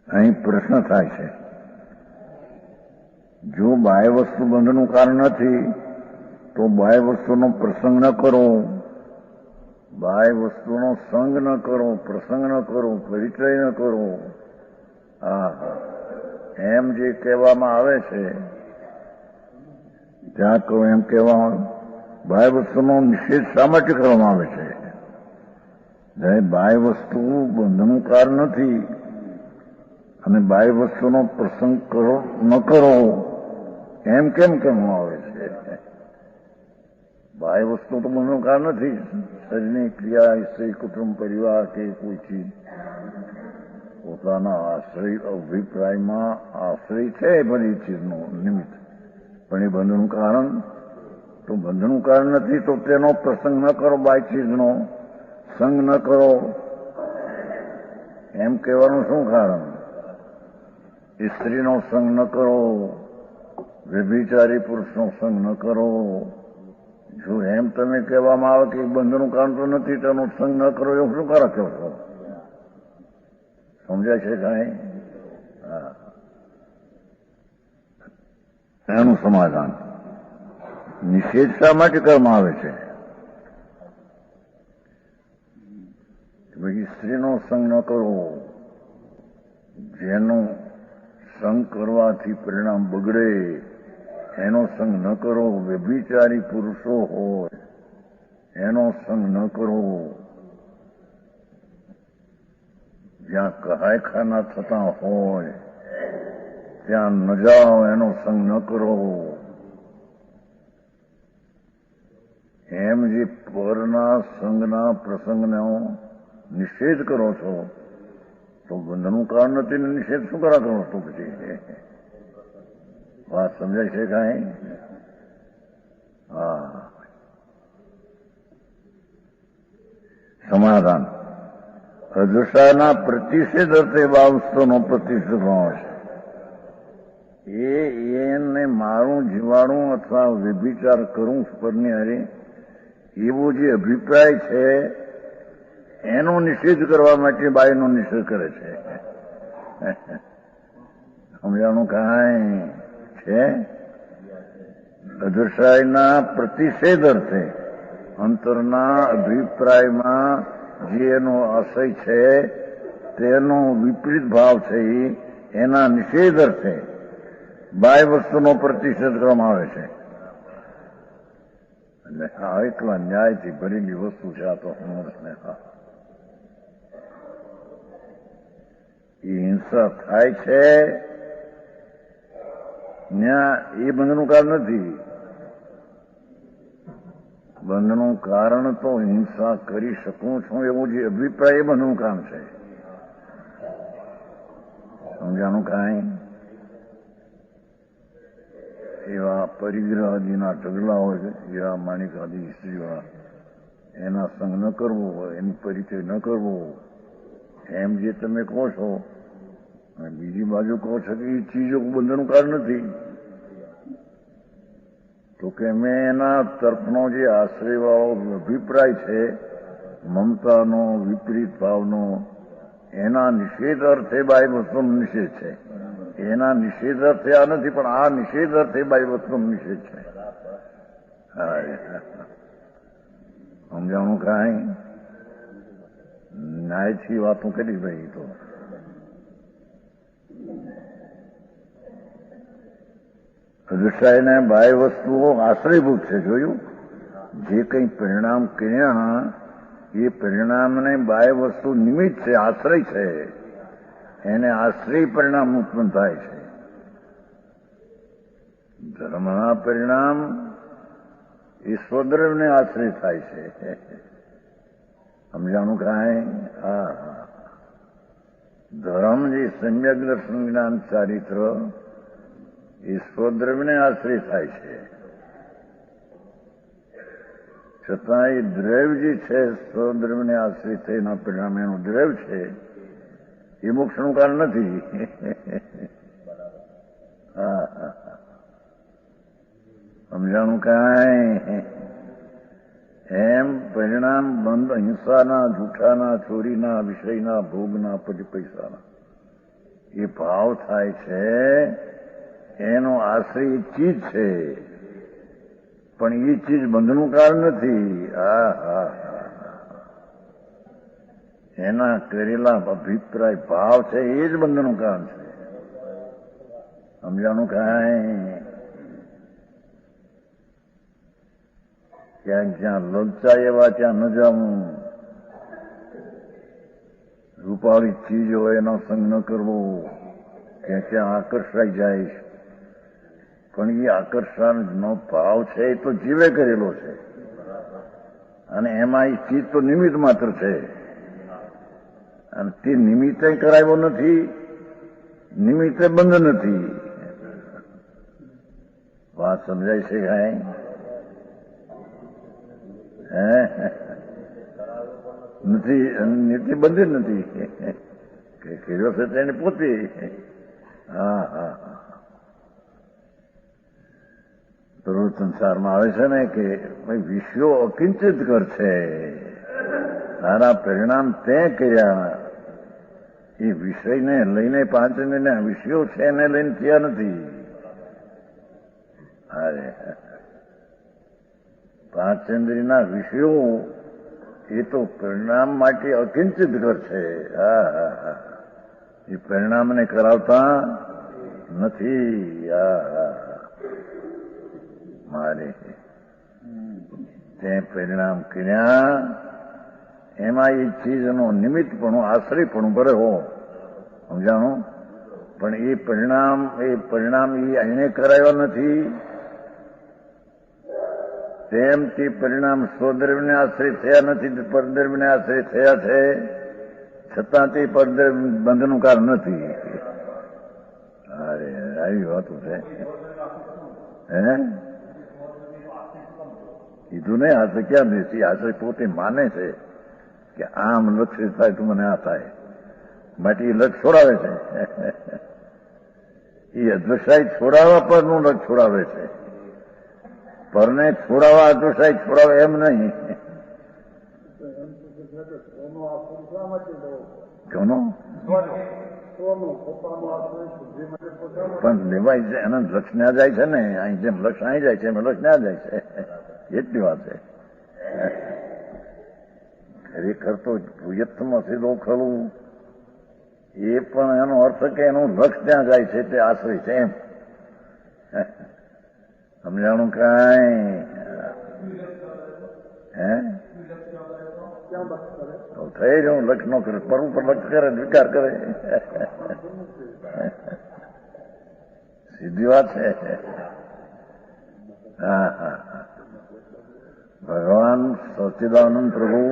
અહીં પ્રશ્ન થાય છે, જો બાહ્ય વસ્તુ બંધનું કારણ નથી તો બાહ્ય વસ્તુનો પ્રસંગ ન કરો, બાહ્ય વસ્તુનો સંગ ન કરો, પ્રસંગ ન કરો, પરિચય ન કરો. એમ જે કહેવામાં આવે છે ત્યાં કહો એમ કહેવામાં બાહ્ય વસ્તુનો નિષેધ શા માટે કરવામાં આવે છે? બાહ્ય વસ્તુ બંધનું કારણ નથી અને બાહ્ય વસ્તુનો પ્રસંગ કરો ન કરો એમ કેમ કહેવામાં આવે છે? બાહ્ય વસ્તુ તો બંધનું કારણ નથી. શરીરની ક્રિયા, સ્ત્રી, કુટુંબ, પરિવાર કે કોઈ ચીજ પોતાના આશ્રય અભિપ્રાયમાં આશ્રય છે બધી ચીજનો નિમિત્ત, પણ એ બંધનું કારણ તો બંધનું કારણ નથી તો તેનો પ્રસંગ ન કરો, બાહ્ય ચીજનો સંગ ન કરો એમ કહેવાનું શું કારણ? સ્ત્રીનો સંગ ન કરો, વ્યભિચારી પુરુષનો સંગ ન કરો. જો એમ તમે કહેવામાં આવે કે બંધનું કારણ તો નથી તેનો સંગ ન કરો એવું શું કરો છો? સમજાય છે કાંઈ? એનું સમાધાન નિષેધ શા માટે કરવામાં આવે છે? ભાઈ સ્ત્રીનો સંગ ન કરો, જેનો સંગ કરવાથી પરિણામ બગડે એનો સંગ ન કરો. વ્યભિચારી પુરુષો હોય એનો સંગ ન કરો. જ્યાં કહાયખાના થતા હોય ત્યાં ન જાઓ, એનો સંગ ન કરો. એમ જે પરના સંગના પ્રસંગનો નિષેધ કરો છો તો બંધનું કારણ નથી ને નિષેધ શું કરા કરો છો? પછી વાત સમજાય છે કાંઈ? સમાધાન અદશાના પ્રતિષેધ અર્થે બાવસ્તોનો પ્રતિષેધ છે. એને મારું જીવાણું અથવા વ્યભિચાર કરું પરની હારે એવો જે અભિપ્રાય છે એનો નિષેધ કરવા માટે બાઈનો નિષેધ કરે છે. સમજાણું કાંઈ છે? અદશાયના પ્રતિષેધ અર્થે અંતરના અભિપ્રાયમાં જે એનો આશય છે તેનો વિપરીત ભાવ છે એના નિષેધ અર્થે બાહ્ય વસ્તુનો પ્રતિષેધ કરવામાં આવે છે. એટલે એટલા ન્યાયથી ભરેલી વસ્તુ છે આ તો સમજને. એ હિંસા થાય છે ત્યાં એ બંધનું કારણ નથી. બંધનું કારણ તો હિંસા કરી શકું છું એવું જે અભિપ્રાય એ બંધનું કારણ છે. સમજાનું કાંઈ? એવા પરિગ્રહાદિના ઢગલા હોય, એવા માણિકાદી સ્ત્રીઓ એના સંગ ન કરવો, એની પરિચય ન કરવો એમ જે તમે કહો છો, અને બીજી બાજુ કહો છો કે એ ચીજો બંધનું કારણ નથી, તો કે મેં એના તરફનો જે આશ્રયવાળો અભિપ્રાય છે મમતાનો, વિપરીત ભાવનો, એના નિષેધ અર્થે બાહ્ય વસ્તુનો નિષેધ છે. એના નિષેધ અર્થે આ નથી, પણ આ નિષેધ અર્થે બાહ્ય વસ્તુનો નિષેધ છે. સમજાણું કાંઈ? ન્યાયથી વાતો કરી ભાઈ. તો અદશાયને બાહ્ય વસ્તુઓ આશ્રયભૂત છે. જોયું? જે કંઈ પરિણામ કર્યા એ પરિણામને બાહ્ય વસ્તુ નિમિત્ત છે, આશ્રય છે. એને આશ્રય પરિણામ ઉત્પન્ન થાય છે. ધર્મના પરિણામ એ સ્વદ્રવ્યને આશ્રય થાય છે. સમજાણું કાંઈ? ધર્મ જે સમ્યક દર્શન જ્ઞાન ચારિત્ર એ સ્વદ્રવ્યને આશ્રય થાય છે. છતાં એ દ્રવ્ય જે છે સ્વદ્રવ્યને આશ્રય થઈના પરિણામે એનું દ્રવ્ય છે એ મોક્ષનું કારણ નથી. સમજાણું કાંઈ? એમ પરિણામ બંધ હિંસાના, જૂઠાના, ચોરીના, વિષયના, ભોગના, પછી પૈસાના એ ભાવ થાય છે એનો આશ્રય ચીજ છે, પણ એ ચીજ બંધનું કારણ નથી. એના કરેલા અભિપ્રાય ભાવ છે એ જ બંધનું કારણ છે. સમજાણું કાંઈ? ક્યાંક જ્યાં લલચાય એવા ત્યાં ન જવું, રૂપાળી ચીજ હોય એનો સંગ ન કરવો, કે ત્યાં આકર્ષાઈ જાય. પણ એ આકર્ષણનો ભાવ છે એ તો જીવે કરેલો છે, અને એમાં એ ચીજ તો નિમિત્ત માત્ર છે, અને તે નિમિત્તે કરાવ્યો નથી, નિમિત્તે બંધ નથી. વાત સમજાય છે કાંઈ? નથી, નીતિ બંધ નથી. કર્યો છે તેને પોતે. હા. દરરોજ સંસારમાં આવે છે ને કે ભાઈ વિષયો અકિંચિત કર છે, તારા પરિણામ તે કર્યા. એ વિષયને લઈને પાંચેન્દ્રિયના વિષયો છે એને લઈને થયા નથી. અરે પાંચેન્દ્રિયના વિષયો એ તો પરિણામ માટે અકિંચિત કર છે. એ પરિણામને કરાવતા નથી. મારે તે પરિણામ કર્યા એમાં એ ચીજનો નિમિત્તપણું આશ્રયપણું ભરે હો. સમજાણું? પણ એ પરિણામ એને કરાવ્યા નથી. તેમ તે પરિણામ સ્વદ્રવ્યને આશ્રય થયા નથી, પરદ્રવ્યને આશ્રય થયા છે, છતાં તે પરદ્રવ્ય બંધનું કારણ નથી. અરે આવી વાતો છે. કીધું ને આશ્રય ક્યાં બેસી? આશ્રય પોતે માને છે કે આમ લક્ષ્ય થાય તો મને આ થાય, માટે એ લક્ષ છોડાવે છે. એ અદ્વૈસાય છોડાવવા પરનું લક્ષ છોડાવે છે, પરને છોડાવવા અદ્વૈસાય છોડાવે એમ નહીં. કોનો પણ લેવાય છે એના લક્ષ ના જાય છે ને, અહીં જેમ લક્ષ અહીં જાય છે એમ લક્ષ ના જાય છે. એટલી વાત છે. ખરેખર તો યત્નમાં સીધો ખરું એ પણ એનો અર્થ કે એનું લક્ષ ત્યાં જાય છે તે આશ્રય છે એમ. સમજાણું કાંઈ? તો થઈ જવું લક્ષ નો કરે, પર ઉપર લક્ષ કરે, વિકાર કરે. સીધી વાત છે. ભગવાન સચ્ચિદાનંદ પ્રભુ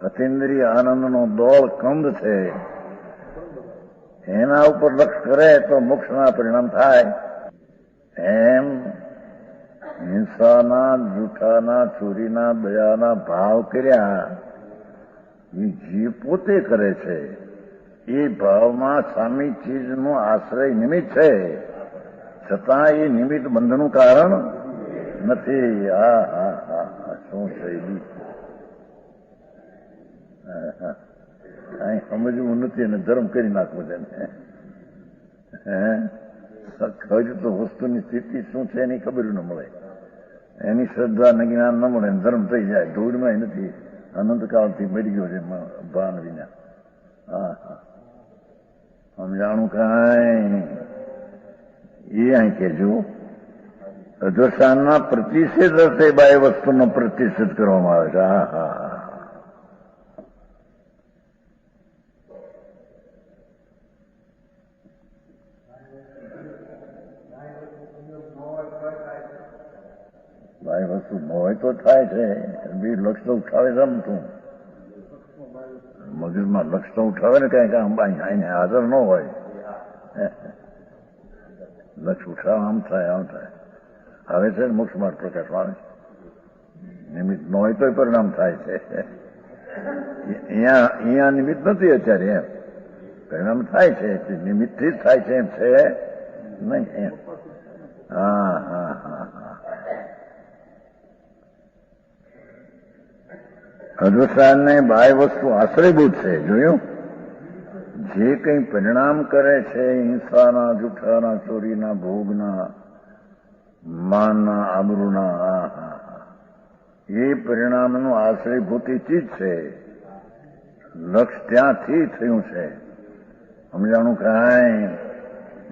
અતિન્દ્રિય આનંદનો દોળ કંદ છે, એના ઉપર લક્ષ કરે તો મોક્ષના પરિણામ થાય. એમ હિંસાના, જૂઠાના, ચોરીના, દયાના ભાવ કર્યા એ જીવ પોતે કરે છે. એ ભાવમાં સામી ચીજનો આશ્રય નિમિત્ત છે, છતાં એ નિમિત્ત બંધનું કારણ નથી. શું છે? કઈ સમજવું નથી અને ધર્મ કરી નાખવું છે. હજુ તો વસ્તુની સ્થિતિ શું છે એની ખબર ન મળે, એની શ્રદ્ધા ને જ્ઞાન ન મળે, ધર્મ થઈ જાય. ધૂળમાં નથી, અનંતકાળથી મરી ગયો છે ભાન વિના. સમજાણું કાંઈ? એ અહીં કેજો અધ્વસાનના પ્રતિષેધ અર્થે બાહ્ય વસ્તુનો પ્રતિષેધ કરવામાં આવે છે. બાહ્ય વસ્તુ ન હોય તો થાય છે. બી લક્ષ તો ઉઠાવે રમતું મગજમાં લક્ષ તો ઉઠાવે ને કઈ કાંઈ હાજર ન હોય. લક્ષ ઉઠાવે આમ થાય આમ થાય આવે છે ને મોક્ષ માર્ગ પ્રકાશમાં આવે છે. નિમિત્ત ન હોય તો પરિણામ થાય છે. અહીંયા નિમિત્ત નથી અત્યારે, એમ પરિણામ થાય છે, નિમિત્તથી જ થાય છે એમ છે નહીં એમ. અધ્વસાનને બાહ્ય વસ્તુ આશ્રયભૂત છે. જોયું? જે કંઈ પરિણામ કરે છે હિંસાના, જૂઠાના, ચોરીના, ભોગના, માનના, આબરૂના, એ પરિણામનું આશ્રયભૂતિ ચીજ છે. લક્ષ ત્યાંથી થયું છે. સમજાણું કાંઈ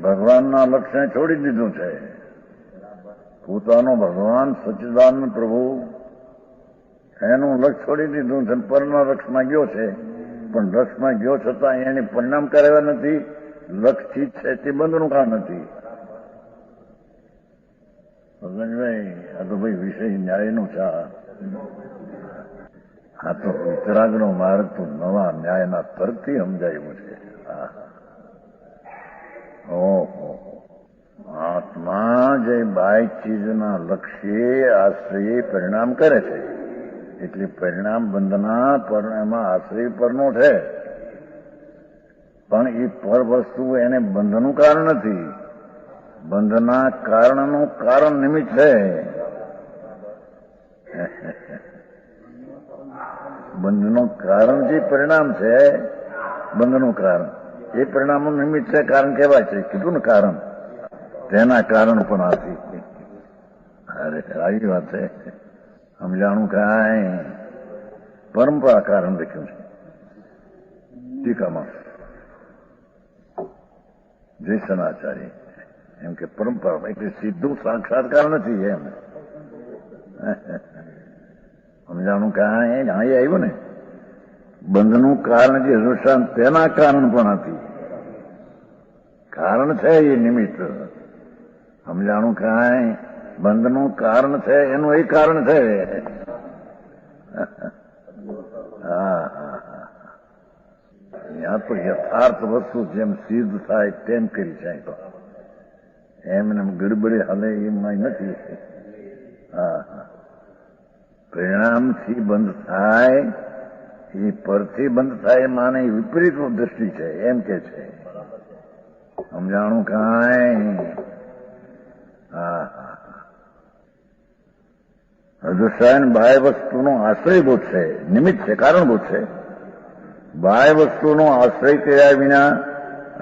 ભગવાનના લક્ષ્યને છોડી દીધું છે. પોતાનો ભગવાન સચ્ચિદાનંદ પ્રભુ એનું લક્ષ છોડી દીધું છે. પરના લક્ષમાં ગયો છે, પણ લક્ષમાં ગયો છતાં એને પરિણામ કરાવ્યા નથી. લક્ષ ચીજ છે તે બંધનું કામ નથી. ભાઈ આ તો ભાઈ વિષય ન્યાયનો છે. આ તો વિતરાગનો માર્ગ તો નવા ન્યાયના તરથી સમજાયું છે. ઓહો, આત્મા જે બાહ્ય ચીજના લક્ષ્યે આશ્રયે પરિણામ કરે છે, એટલે પરિણામ બંધના એમાં આશ્રય પરનો છે. પણ એ પર વસ્તુ એને બંધનું કારણ નથી. બંધના કારણનું કારણ નિમિત્ત છે. બંધનું કારણ જે પરિણામ છે, બંધનું કારણ એ પરિણામનું નિમિત્ત છે. કારણ કહેવાય છે. કીધું ને કારણ, તેના કારણ પણ આથી. અરે આવી વાત છે. સમજાણું કાંઈ પરંપરા કારણ લખ્યું છે ટીકામાં જયસનાચાર્ય. એમ કે પરંપરા એટલે સીધું સાક્ષાત્કાર નથી. એમ સમજાણું કાંઈ અહીં આવ્યું ને બંધનું કારણ જે અનુષ્ઠાન તેના કારણ પણ નથી. કારણ છે એ નિમિત્ત. સમજાણું કાંઈ બંધનું કારણ છે એનું એ કારણ છે. ત્યાં તો યથાર્થ વસ્તુ જેમ સિદ્ધ થાય તેમ કરી જાય. તો એમને ગડબડી હાલે એમાં નથી. પરિણામથી બંધ થાય એ પરથી બંધ થાય માને વિપરીત દ્રષ્ટિ છે એમ કે છે. સમજાણું કાંઈ અદૃશ્યાયન બાહ્ય વસ્તુનો આશ્રયભૂત છે, નિમિત્ત છે, કારણભૂત છે. બાહ્ય વસ્તુનો આશ્રય કર્યા વિના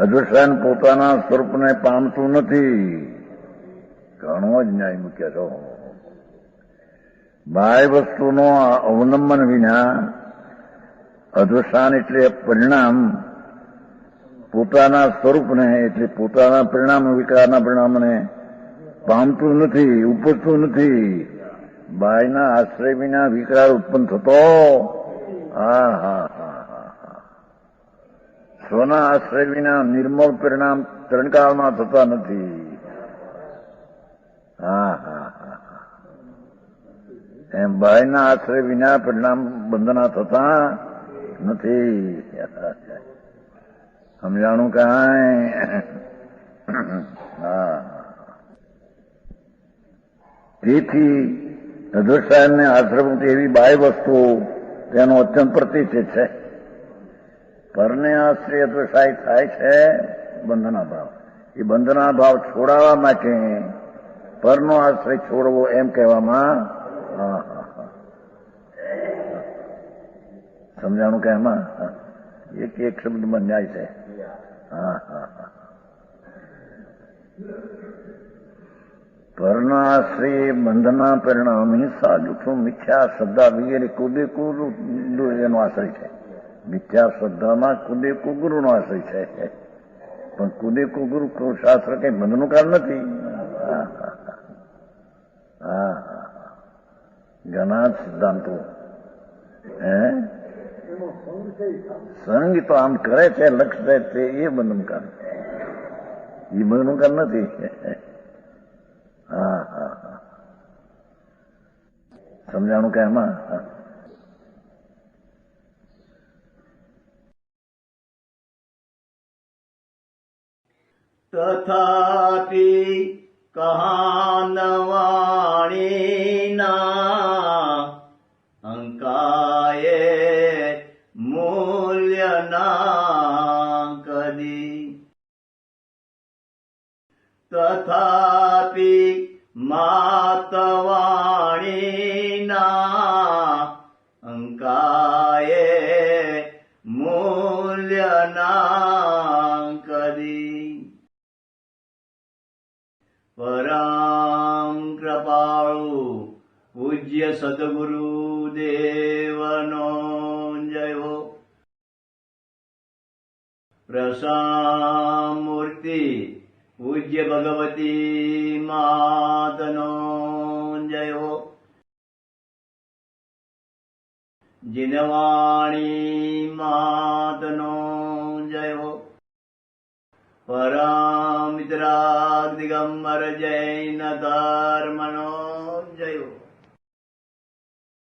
અદૃશ્યાયન પોતાના સ્વરૂપને પામતું નથી. ઘણો જ ન્યાય મૂક્યા છો. બાહ્ય વસ્તુનો અવલંબન વિના અદૃશ્યાન એટલે પરિણામ પોતાના સ્વરૂપને એટલે પોતાના પરિણામ વિકારના પરિણામને પામતું નથી, ઉપજતું નથી. બાહ્યના આશ્રય વિના વિકાર ઉત્પન્ન થતો સ્વના આશ્રય વિના નિર્મળ પરિણામ ત્રણકાળમાં થતા નથી. એમ બાહ્યના આશ્રય વિના પરિણામ બંધના થતા નથી. સમજાણું કાંઈ તેથી અદૃશ્યાયનને આશ્રય એવી બાહ્ય વસ્તુ તેનો અત્યંત પ્રતિષ્ઠિત છે. પરને આશ્રય અદૃશ્યાય થાય છે બંધના ભાવ. એ બંધના ભાવ છોડાવવા માટે પરનો આશ્રય છોડવો એમ કહેવામાં. સમજાણું કે એમાં એક એક શબ્દમાં ન્યાય છે. પરનો આશ્રય બંધના પરિણામ હિંસા, જૂઠું, મિથ્યા શ્રદ્ધા વગેરે કુદે કુરુ એનો આશ્રય છે. મિથ્યા શ્રદ્ધામાં કુદે કુગુરુનો આશ્રય છે. પણ કુદે કુગુરુ શાસ્ત્ર કઈ બંધનું કારણ નથી. ઘણા સિદ્ધાંતો સંગ તો આમ કરે છે, લક્ષ્ય છે એ બંધનું કારણ. એ બંધનું કારણ નથી. સમજાણું કે એમાં તથાપિ કહાનવાણીના અંકાયે મૂલ્યના કદી. તથાપિ માતવાણીના અંકાયે મૂલ્ય નાંકદી પરમ કૃપાળુ પૂજ્ય સદગુરુ દેવનો જય હો. પ્રસામૂર્તિ પૂજ્ય ભગવતી માતનો જય હો. જીનવાણી માતનો જય હો. પરમિત્રા દિગંબર જૈન ધર્મનો